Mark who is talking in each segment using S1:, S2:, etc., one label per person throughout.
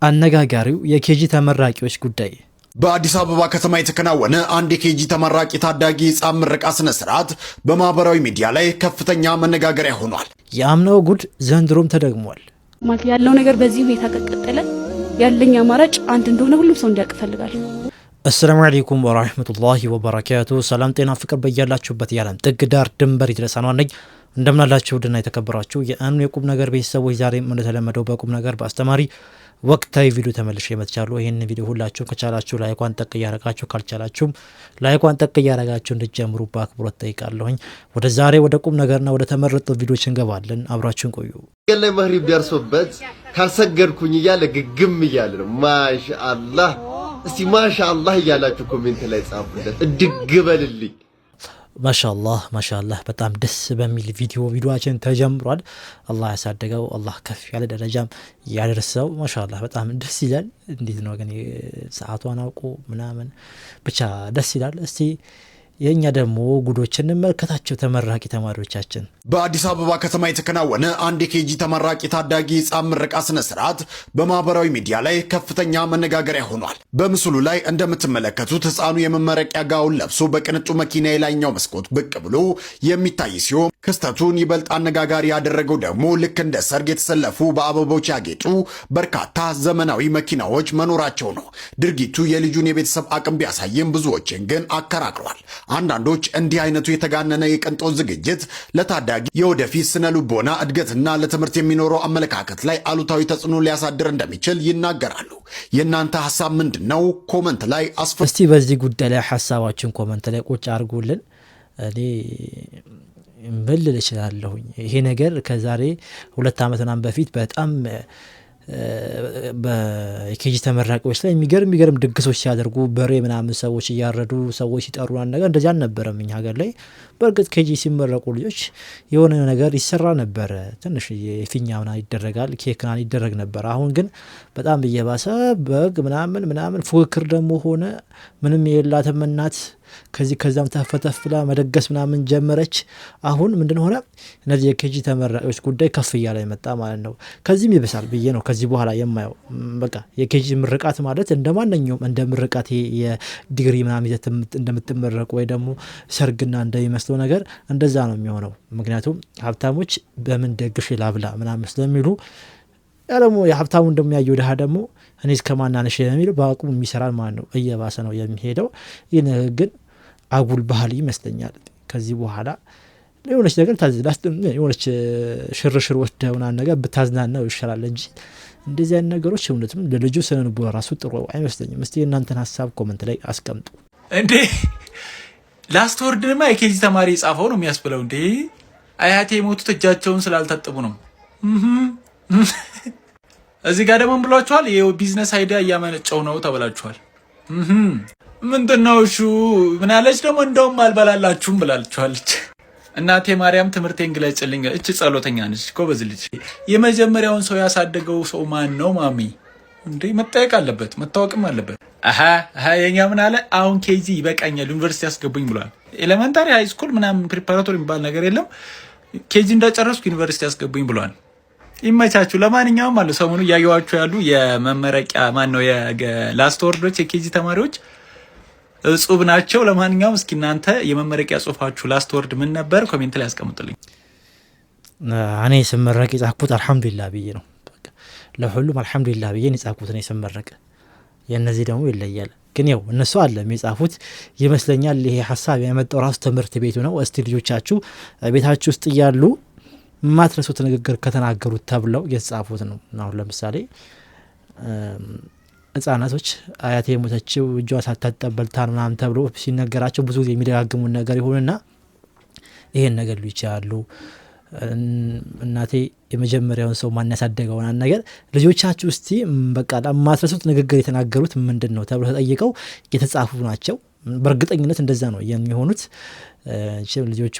S1: አነጋጋሪው የኬጂ ተመራቂዎች ጉዳይ
S2: በአዲስ አበባ ከተማ የተከናወነ አንድ የኬጂ ተመራቂ ታዳጊ ሕፃን ምረቃ ስነ ስርዓት በማህበራዊ ሚዲያ ላይ ከፍተኛ መነጋገሪያ ሆኗል።
S1: የአምናው ጉድ ዘንድሮም ተደግሟል።
S3: ማለት ያለው ነገር በዚህ ሁኔታ ከቀጠለ ያለኝ አማራጭ አንድ እንደሆነ ሁሉም ሰው እንዲያውቅ እፈልጋለሁ።
S1: አሰላሙ አለይኩም ወራህመቱላሂ ወበረካቱ። ሰላም ጤና ፍቅር በያላችሁበት ያለም ጥግ ዳር ድንበር ይድረሳን ነኝ። እንደምናላችሁ ድና የተከበራችሁ የአኑ የቁም ነገር ቤተሰቦች ዛሬም እንደተለመደው በቁም ነገር በአስተማሪ ወቅታዊ ቪዲዮ ተመልሼ መጥቻለሁ። ይሄን ቪዲዮ ሁላችሁ ከቻላችሁ ላይኳን ጠቅ ያረጋችሁ ካልቻላችሁም ላይኳን ጠቅ ያረጋችሁ እንድትጀምሩ በአክብሮት ጠይቃለሁኝ። ወደ ዛሬ ወደ ቁም ነገርና ወደ ተመረጡ ቪዲዮዎች እንገባለን። አብራችሁን ቆዩ።
S4: ገለ መህሪብ ደርሶበት ካልሰገድኩኝ እያለ ግግም እያለ ነው። ማሻአላህ እስቲ ማሻአላህ እያላችሁ ኮሜንት ላይ ጻፉለት። እድግ በልልኝ። ማሻአላህ በጣም ደስ በሚል ቪዲዮአችን ተጀምሯል። አላህ ያሳደገው፣ አላህ ከፍ ያለ ደረጃም ያደርሰው። ማሻአላህ በጣም ደስ ይላል። እንዴት ነው ግን ሰዓቷን አውቆ ምናምን ብቻ ደስ ይላል። እስቲ የኛ ደግሞ ጉዶችን እንመልከታቸው። ተመራቂ ተማሪዎቻችን
S2: በአዲስ አበባ ከተማ የተከናወነ አንድ የኬጂ ተመራቂ ታዳጊ ሕፃን ምረቃ ስነ ስርዓት በማህበራዊ ሚዲያ ላይ ከፍተኛ መነጋገሪያ ሆኗል። በምስሉ ላይ እንደምትመለከቱት ሕፃኑ የመመረቂያ ጋውን ለብሶ በቅንጡ መኪና የላይኛው መስኮት ብቅ ብሎ የሚታይ ሲሆን ክስተቱን ይበልጥ አነጋጋሪ ያደረገው ደግሞ ልክ እንደ ሰርግ የተሰለፉ በአበቦች ያጌጡ በርካታ ዘመናዊ መኪናዎች መኖራቸው ነው። ድርጊቱ የልጁን የቤተሰብ አቅም ቢያሳይም ብዙዎችን ግን አከራክሯል። አንዳንዶች እንዲህ አይነቱ የተጋነነ የቅንጦት ዝግጅት ለታዳጊ የወደፊት ስነ ልቦና እድገትና ለትምህርት የሚኖረው አመለካከት ላይ አሉታዊ ተጽዕኖ ሊያሳድር እንደሚችል ይናገራሉ። የእናንተ ሐሳብ ምንድነው? ኮመንት ላይ
S1: እስቲ በዚህ ጉዳይ ላይ ሐሳባችሁን ኮመንት ላይ ቁጭ አድርጉልን። እኔ ምን ልል እችላለሁኝ? ይሄ ነገር ከዛሬ 2 ዓመት ምናምን በፊት በጣም በኬጂ ተመራቂዎች ላይ የሚገርም ድግሶች ሲያደርጉ በሬ ምናምን ሰዎች እያረዱ ሰዎች ሲጠሩ ነገር እንደዚህ አልነበረም እኛ ሀገር ላይ። በእርግጥ ኬጂ ሲመረቁ ልጆች የሆነ ነገር ይሰራ ነበረ፣ ትንሽ የፊኛ ምናምን ይደረጋል፣ ኬክ ምናምን ይደረግ ነበር። አሁን ግን በጣም እየባሰ በግ ምናምን ፉክክር ደግሞ ሆነ። ምንም የሌላትም እናት ከዛም ተፈተፍላ መደገስ ምናምን ጀመረች። አሁን ምንድን ሆነ? እነዚህ የኬጂ ተመራቂዎች ጉዳይ ከፍ እያለ መጣ ማለት ነው። ከዚህም ይብሳል ብዬ ነው ከዚህ በኋላ የማየው። በቃ የኬጂ ምርቃት ማለት እንደ ማንኛውም እንደ ምርቃት የዲግሪ ምናምን ይዘት እንደምትመረቁ ወይ ደግሞ ሰርግና እንደሚመስለው ነገር እንደዛ ነው የሚሆነው። ምክንያቱም ሀብታሞች በምን ደግሽ ላብላ ምናምን ስለሚሉ ያለሞ የሀብታሙ እንደሚያየው ድሃ ደግሞ እኔ እስከማናነሽ የሚለው በአቁም የሚሰራል ማለት ነው። እየባሰ ነው የሚሄደው። ይህ ግን አጉል ባህል ይመስለኛል። ከዚህ በኋላ የሆነች ነገር የሆነች ሽርሽር ወስደውና ነገር ብታዝናናው ይሻላል እንጂ እንደዚህ አይነት ነገሮች እውነትም ለልጁ ስነልቦ ራሱ ጥሩ አይመስለኝም። እስቲ እናንተን ሀሳብ ኮመንት ላይ አስቀምጡ።
S5: እንዴ ላስት ወርድንማ የኬጂ ተማሪ የጻፈው ነው የሚያስብለው። እንዴ አያቴ የሞቱት እጃቸውን ስላልታጠቡ ነው። እዚህ ጋር ደግሞ ብሏችኋል፣ የቢዝነስ አይዲያ እያመነጨው ነው ተብላችኋል። ምንድነው እሹ ምን ያለች ደግሞ እንደውም አልበላላችሁም ብላችኋለች። እናቴ ማርያም ትምህርቴን ግለጽልኝ። እቺ ጸሎተኛ ነች፣ ጎበዝ ልጅ። የመጀመሪያውን ሰው ያሳደገው ሰው ማን ነው? ማሚ እንዴ መጠየቅ አለበት፣ መታወቅም አለበት። የኛ ምን አለ? አሁን ኬጂ ይበቃኛል ዩኒቨርሲቲ ያስገቡኝ ብሏል። ኤሌመንታሪ ሃይ ስኩል ምናምን ፕሪፓራቶሪ የሚባል ነገር የለም። ኬጂ እንደጨረስኩ ዩኒቨርሲቲ ያስገቡኝ ብሏል። ይመቻችሁ። ለማንኛውም አለ ሰሞኑ እያየዋችሁ ያሉ የመመረቂያ ማን ነው የላስት ወርዶች የኬጂ ተማሪዎች እጹብ ናቸው። ለማንኛውም እስኪ እናንተ የመመረቂያ ጽሁፋችሁ ላስት ወርድ ምን ነበር? ኮሜንት ላይ ያስቀምጡልኝ።
S1: እኔ ስመረቅ የጻፍኩት አልሐምዱሊላህ ብዬ ነው። ለሁሉም አልሐምዱሊላህ ብዬ ነው የጻፍኩት እኔ ስመረቅ። የእነዚህ ደግሞ ይለያል። ግን ያው እነሱ አለ የሚጻፉት ይመስለኛል። ይሄ ሀሳብ ያመጣው ራሱ ትምህርት ቤቱ ነው። እስቲ ልጆቻችሁ ቤታችሁ ውስጥ እያሉ ማትረሱት ንግግር ከተናገሩት ተብለው የተጻፉት ነው። አሁን ለምሳሌ ህጻናቶች አያቴ የሞተችው እጇ ሳታጠብ በልታ ምናምን ተብሎ ሲነገራቸው ብዙ ጊዜ የሚደጋግሙት ነገር ይሆንና ይሄን ነገር ሉ ይችላሉ። እናቴ የመጀመሪያውን ሰው ማን ያሳደገውና ነገር ልጆቻችሁ እስቲ በቃ ማትረሱት ንግግር የተናገሩት ምንድነው ተብሎ ተጠይቀው የተጻፉ ናቸው። በእርግጠኝነት እንደዛ ነው የሚሆኑት። ልጆቹ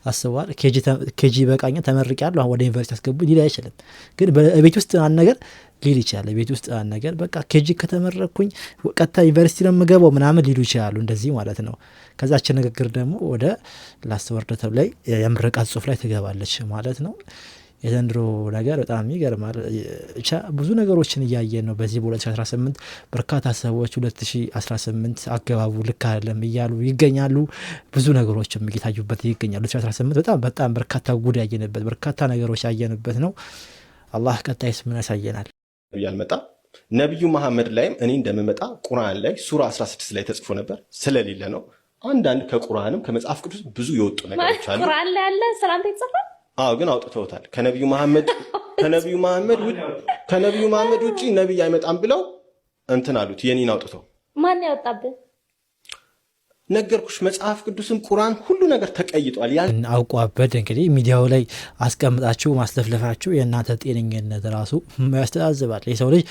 S1: አስበዋል። ኬጂ በቃኛ ተመርቂያለሁ አሁን ወደ ዩኒቨርሲቲ አስገቡ ሊል አይችልም። ግን በቤት ውስጥ አንድ ነገር ሊል ይችላል። ቤት ውስጥ አንድ ነገር በቃ ኬጂ ከተመረኩኝ ቀጥታ ዩኒቨርሲቲ ነው የምገባው ምናምን ሊሉ ይችላሉ። እንደዚህ ማለት ነው። ከዛችን ንግግር ደግሞ ወደ ላስት ወርድ ላይ የምርቃት ጽሁፍ ላይ ትገባለች ማለት ነው። የዘንድሮ ነገር በጣም ይገርማል። ብቻ ብዙ ነገሮችን እያየን ነው። በዚህ በ2018 በርካታ ሰዎች 2018 አገባቡ ልክ አይደለም እያሉ ይገኛሉ። ብዙ ነገሮችም እየታዩበት ይገኛሉ። 2018 በጣም በርካታ ጉድ ያየንበት በርካታ ነገሮች ያየንበት ነው። አላህ ቀጣይስ ምን ያሳየናል?
S6: ያልመጣ ነብዩ መሐመድ ላይም እኔ እንደምመጣ ቁርአን ላይ ሱራ 16 ላይ ተጽፎ ነበር ስለሌለ ነው። አንዳንድ ከቁርአንም ከመጽሐፍ ቅዱስ ብዙ የወጡ ነገሮች አሉ።
S7: ቁርአን ላይ ያለ ሰላምታ ይጽፋል።
S6: ግን አውጥተውታል። ከነብዩ መሐመድ ውጪ ነብይ አይመጣም ብለው እንትን አሉት። የኔን አውጥተው
S7: ማን ያወጣብህ?
S6: ነገርኩሽ። መጽሐፍ ቅዱስም ቁርአን ሁሉ ነገር ተቀይጧል።
S1: አውቋበድ እንግዲህ ሚዲያው ላይ አስቀምጣችሁ ማስለፍለፋችሁ የእናንተ ጤነኝነት ራሱ ያስተዛዝባል። የሰው ልጅ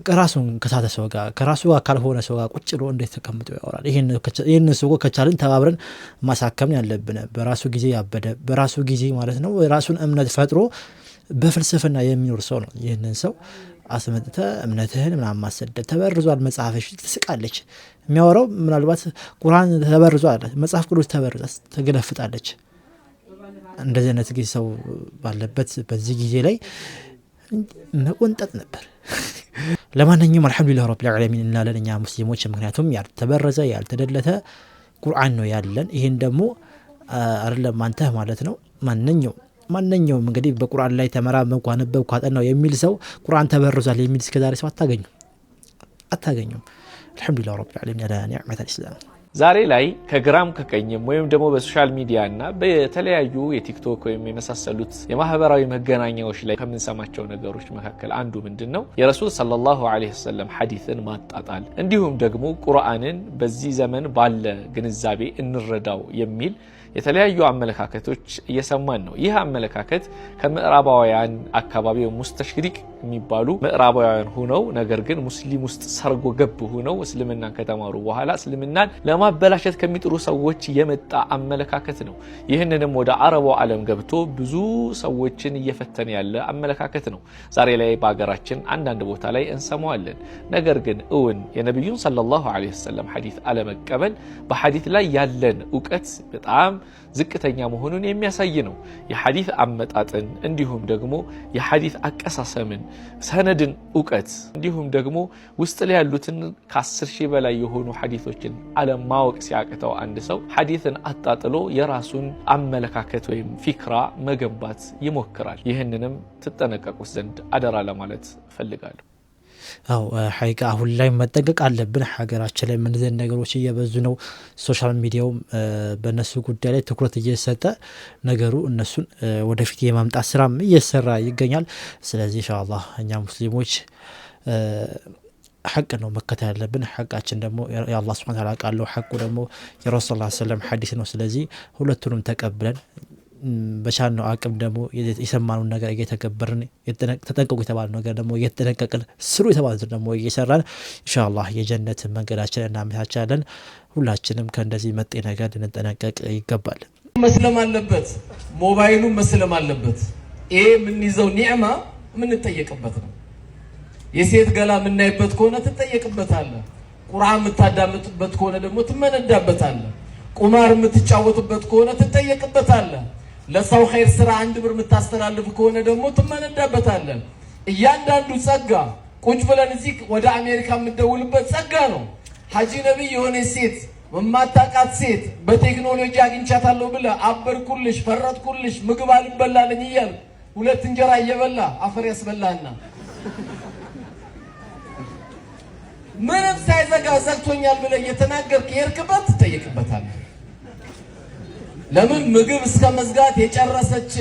S1: ከራሱን ከሳተ ሰው ጋር ከራሱ ጋር ካልሆነ ሰው ጋር ቁጭ ብሎ እንዴት ተቀምጦ ያወራል? ይህን ሰው ከቻልን ተባብረን ማሳከም ያለብን። በራሱ ጊዜ ያበደ በራሱ ጊዜ ማለት ነው የራሱን እምነት ፈጥሮ በፍልስፍና የሚኖር ሰው ነው። ይህንን ሰው አስመጥተ እምነትህን ምናምን ማሰደድ ተበርዟል። መጽሐፍሽ ትስቃለች። የሚያወራው ምናልባት ቁርአን ተበርዟል፣ መጽሐፍ ቅዱስ ተበርዟል፣ ተገለፍጣለች። እንደዚህ አይነት ጊዜ ሰው ባለበት በዚህ ጊዜ ላይ መቆንጠጥ ነበር። ለማንኛውም አልሐምዱሊላህ ረቢል ዓለሚን እንላለን እኛ ሙስሊሞች። ምክንያቱም ያልተበረዘ ያልተደለተ ቁርአን ነው ያለን። ይሄን ደግሞ አይደለም አንተ ማለት ነው ማንኛውም እንግዲህ በቁርአን ላይ ተመራመርኩ አነበብኩ አጠናው የሚል ሰው ቁርአን ተበርዟል የሚል እስከዛሬ ሰው አታገኙም። አልሐምዱሊላህ ረቢል ዓለሚን አላ ኒዕመቲል ኢስላም።
S8: ዛሬ ላይ ከግራም ከቀኝም ወይም ደግሞ በሶሻል ሚዲያ እና በተለያዩ የቲክቶክ ወይም የመሳሰሉት የማህበራዊ መገናኛዎች ላይ ከምንሰማቸው ነገሮች መካከል አንዱ ምንድነው? የረሱል ሰለላሁ ዐለይሂ ወሰለም ሐዲስን ማጣጣል እንዲሁም ደግሞ ቁርአንን በዚህ ዘመን ባለ ግንዛቤ እንረዳው የሚል የተለያዩ አመለካከቶች እየሰማን ነው። ይህ አመለካከት ከምዕራባውያን አካባቢ ሙስተሽሪቅ የሚባሉ ምዕራባውያን ሆነው ነገር ግን ሙስሊም ውስጥ ሰርጎ ገብ ሆነው እስልምናን ከተማሩ በኋላ እስልምናን ለማበላሸት ከሚጥሩ ሰዎች የመጣ አመለካከት ነው። ይህንንም ወደ አረቡ ዓለም ገብቶ ብዙ ሰዎችን እየፈተነ ያለ አመለካከት ነው። ዛሬ ላይ በአገራችን አንዳንድ ቦታ ላይ እንሰማዋለን። ነገር ግን እውን የነብዩን ሰለላሁ ዐለይሂ ወሰለም ሐዲስ አለመቀበል በሐዲስ ላይ ያለን ዕውቀት በጣም ዝቅተኛ መሆኑን የሚያሳይ ነው። የሐዲስ አመጣጥን እንዲሁም ደግሞ የሐዲስ አቀሳሰምን ሰነድን ዕውቀት እንዲሁም ደግሞ ውስጥ ላይ ያሉትን ከ10,000 በላይ የሆኑ ሐዲሶችን አለማወቅ ሲያቅተው አንድ ሰው ሐዲስን አጣጥሎ የራሱን አመለካከት ወይም ፊክራ መገንባት ይሞክራል። ይህንንም ትጠነቀቁት ዘንድ አደራ ለማለት ፈልጋለሁ።
S1: ሐቂቃ አሁን ላይ መጠንቀቅ አለብን። ሀገራችን ላይ ምን ዘንድ ነገሮች እየበዙ ነው። ሶሻል ሚዲያው በእነሱ ጉዳይ ላይ ትኩረት እየሰጠ ነገሩ እነሱን ወደፊት የማምጣት ስራም እየሰራ ይገኛል። ስለዚህ ኢንሻአላህ እኛ ሙስሊሞች ሐቅ ነው መከተል ያለብን። ሐቃችን ደግሞ የአላህ ሱብሓነሁ ወተዓላ ቃል ነው። ሐቁ ደግሞ የረሱል ሰለላሁ ዐለይሂ ወሰለም ሐዲስ ነው። ስለዚህ ሁለቱንም ተቀብለን በቻልነው አቅም ደግሞ የሰማነውን ነገር እየተገበርን ተጠንቀቁ የተባለው ነገር ደግሞ እየተጠነቀቅን ስሩ የተባለው ደግሞ እየሰራን ኢንሻአላህ የጀነት መንገዳችንን እናመቻቻለን። ሁላችንም ከእንደዚህ መጤ ነገር ልንጠነቀቅ ይገባል።
S9: መስለም አለበት፣ ሞባይሉ መስለም አለበት። ይሄ የምንይዘው ኒዕማ የምንጠየቅበት ነው። የሴት ገላ የምናይበት ከሆነ ትጠየቅበታለህ። ቁርአን የምታዳምጥበት ከሆነ ደግሞ ትመነዳበታለህ። ቁማር የምትጫወትበት ከሆነ ትጠየቅበታለህ። ለሰው ኸይር ስራ 1 ብር የምታስተላልፍ ከሆነ ደግሞ ትመነዳበታለህ። እያንዳንዱ ጸጋ ቁጭ ብለን እዚህ ወደ አሜሪካ የምትደውልበት ጸጋ ነው። ሐጂ ነብይ የሆነ ሴት መማታቃት ሴት በቴክኖሎጂ አግኝቻታለሁ ብለህ አበርኩልሽ ፈረጥኩልሽ ምግብ አልበላለኝ እያል 2 እንጀራ እየበላ አፈር ያስበላና ምንም ሳይዘጋ ዘግቶኛል ብለህ እየተናገርክ የርክበት ትጠየቅበታለህ። ለምን ምግብ እስከ መዝጋት የጨረሰች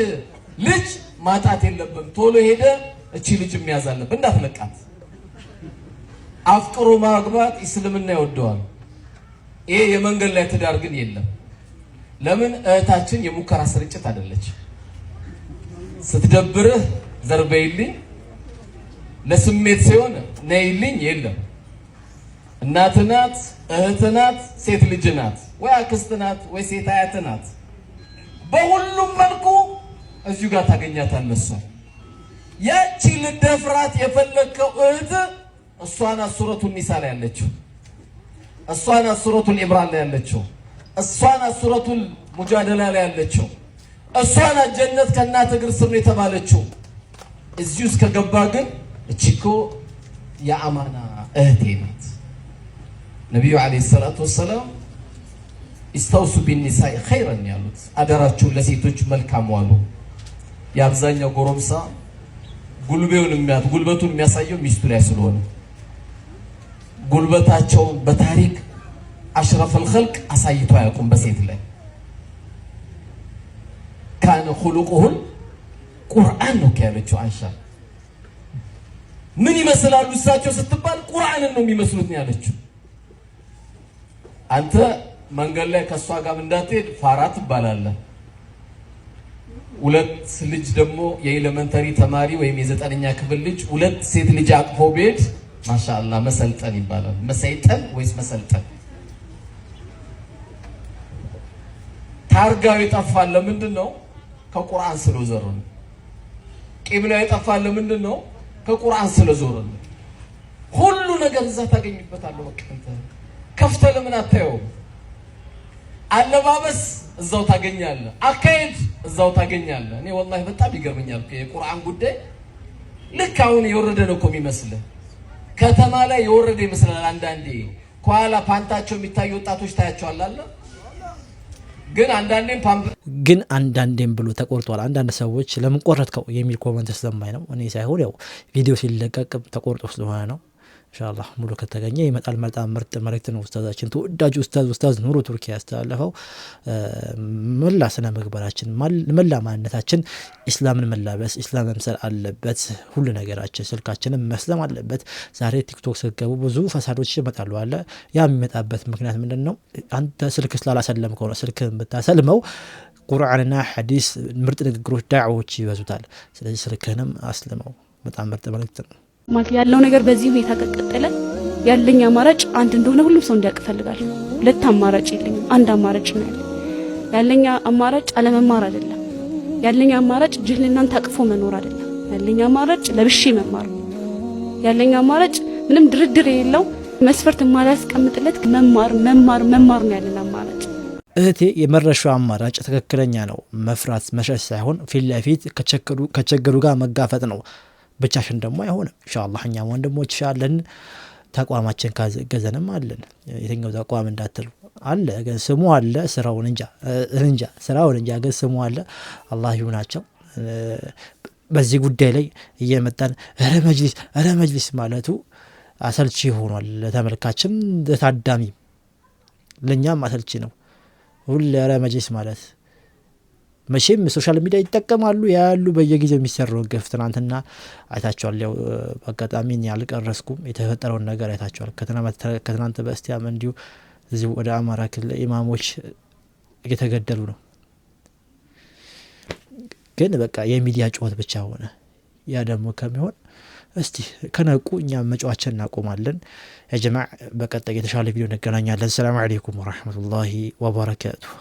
S9: ልጅ ማጣት የለብም። ቶሎ ሄደ እቺ ልጅ የሚያዝ አለብህ እንዳትለቃት። አፍቅሮ ማግባት እስልምና ይወደዋል። ይሄ የመንገድ ላይ ትዳር ግን የለም። ለምን እህታችን የሙከራ ስርጭት አይደለች። ስትደብርህ ዘርበይልኝ ለስሜት ሲሆን ነይልኝ የለም። እናት ናት፣ እህት ናት፣ ሴት ልጅ ናት፣ ወይ አክስት ናት፣ ወይ ሴት አያት ናት። በሁሉም መልኩ እዚሁ ጋር ታገኛታለህ። እሷ ያቺ ልደፍራት የፈለከው እህት እሷን ሱረቱን ኒሳ ላይ ያለችው፣ እሷን ሱረቱል ኢምራን ላይ ያለችው፣ እሷን ሱረቱል ሙጃደላ ላይ ያለችው፣ እሷን ጀነት ከእናት እግር ስር ነው የተባለችው። እዚህ ውስጥ ከገባ ግን እቺኮ የአማና እህቴ ናት። ነብዩ አለይሂ ሰላቱ ወሰለም ኢስተውሱ ቢኒሳኢ ኸይረን ያሉት አደራችሁ ለሴቶች መልካም ዋሉ። የአብዛኛው ጎረምሳ ጉልበቱን የሚያሳየው ሚስቱ ላይ ስለሆነ ጉልበታቸውን በታሪክ አሽረፈል ኸልቅ አሳይቶ አያውቁም። በሴት ላይ ካነ ኹሉቁሁን ቁርአን ነው ያለችው አይሻ። ምን ይመስላሉ እሳቸው ስትባል ቁርአንን ነው የሚመስሉት ነው ያለችው። አንተ መንገድ ላይ ከሷ ጋር እንዳትሄድ ፋራ ትባላለህ። ሁለት ልጅ ደግሞ የኤሌመንተሪ ተማሪ ወይም የ9ኛ ክፍል ልጅ ሁለት ሴት ልጅ አቅፎ ቤት ማሻአላ መሰልጠን ይባላል። መሰይጠን ወይስ መሰልጠን? ታርጋው ይጠፋል። ለምንድን ነው? ከቁርአን ስለዞረ ነው። ቂብላው ይጠፋል። ለምንድን ነው? ከቁርአን ስለዞረ ነው። ሁሉ ነገር እዛ ታገኝበታለህ። በቃ አንተ ከፍተህ ለምን አታየውም? አለባበስ እዛው ታገኛለህ። አካሄድ እዛው ታገኛለህ። እኔ ወላሂ በጣም ይገርመኛል የቁርአን ጉዳይ። ልክ አሁን የወረደ ነው እኮ የሚመስልህ። ከተማ ላይ የወረደ ይመስላል አንዳንዴ። ከኋላ ፓንታቸው የሚታዩ ወጣቶች ታያቸዋል። ግን
S1: አንዳንዴም ብሎ ተቆርጧል። አንዳንድ ሰዎች ለምን ቆረጥከው የሚል ኮመንት ስለማይ ነው። እኔ ሳይሆን ያው ቪዲዮ ሲለቀቅ ተቆርጦ ስለሆነ ነው። ኢንሻአላህ ሙሉ ከተገኘ ይመጣል። በጣም ምርጥ መልእክት ነው ኡስታዛችን ተወዳጁ ኡስታዝ ኑሩ ቱርኪ ያስተላለፈው። መላ ስነ ምግባራችን መላ ማንነታችን ኢስላምን መላበስ ኢስላም መምሰል አለበት። ሁሉ ነገራችን ስልካችንም መስለም አለበት። ዛሬ ቲክቶክ ስገቡ ብዙ ፈሳዶች ይመጣሉ አለ። ያ የሚመጣበት ምክንያት ምንድነው? አንተ ስልክ ስላላሰለምከው ነው። ስልክን ብታሰልመው ቁርአንና ሐዲስ ምርጥ ንግግሮች ዳዕዎች ይበዙታል። ስለዚህ ስልክንም አስልመው። በጣም ምርጥ መልእክት ነው።
S3: ማለት ያለው ነገር በዚህ ሁኔታ ከቀጠለ ያለኝ አማራጭ አንድ እንደሆነ ሁሉም ሰው እንዲያውቅ እፈልጋለሁ። ሁለት አማራጭ የለኝም፣ አንድ አማራጭ ነው ያለኝ። ያለኝ አማራጭ አለመማር አይደለም። ያለኝ አማራጭ ጅህልናን ታቅፎ መኖር አይደለም። ያለኝ አማራጭ ለብሼ መማር። ያለኝ አማራጭ ምንም ድርድር የሌለው መስፈርት የማላስቀምጥለት መማር ነው ያለኝ አማራጭ።
S1: እህቴ የመረሻው አማራጭ ትክክለኛ ነው። መፍራት መሸሽ ሳይሆን ፊት ለፊት ከቸገሩ ጋር መጋፈጥ ነው። ብቻሽን ደግሞ አይሆንም። ኢንሻአላህ እኛም ወንድሞች አለን፣ ተቋማችን ካገዘንም አለን። የትኛው ተቋም እንዳትሉ አለ፣ ግን ስሙ አለ፣ ስራውን እንጃ ግን ስሙ አለ። አላህ ይሁናቸው። በዚህ ጉዳይ ላይ እየመጣን እረ መጅሊስ ማለቱ አሰልቺ ሆኗል። ለተመልካችም ለታዳሚ ለኛም አሰልቺ ነው። ሁሌ እረ መጅሊስ ማለት መቼም ሶሻል ሚዲያ ይጠቀማሉ ያሉ በየጊዜው የሚሰራው ግፍ ትናንትና አይታችኋል። ያው በአጋጣሚ ያልቀረስኩም የተፈጠረውን ነገር አይታችኋል። ከትናንት በስቲያም እንዲሁ እዚህ ወደ አማራ ክልል ኢማሞች እየተገደሉ ነው። ግን በቃ የሚዲያ ጩኸት ብቻ ሆነ። ያ ደግሞ ከሚሆን እስቲ ከነቁ እኛም መጫዋችን እናቆማለን። ያ ጀማዓ በቀጣይ የተሻለ ቪዲዮ እንገናኛለን። ሰላም አለይኩም ወራህመቱላሂ ወበረካቱሁ።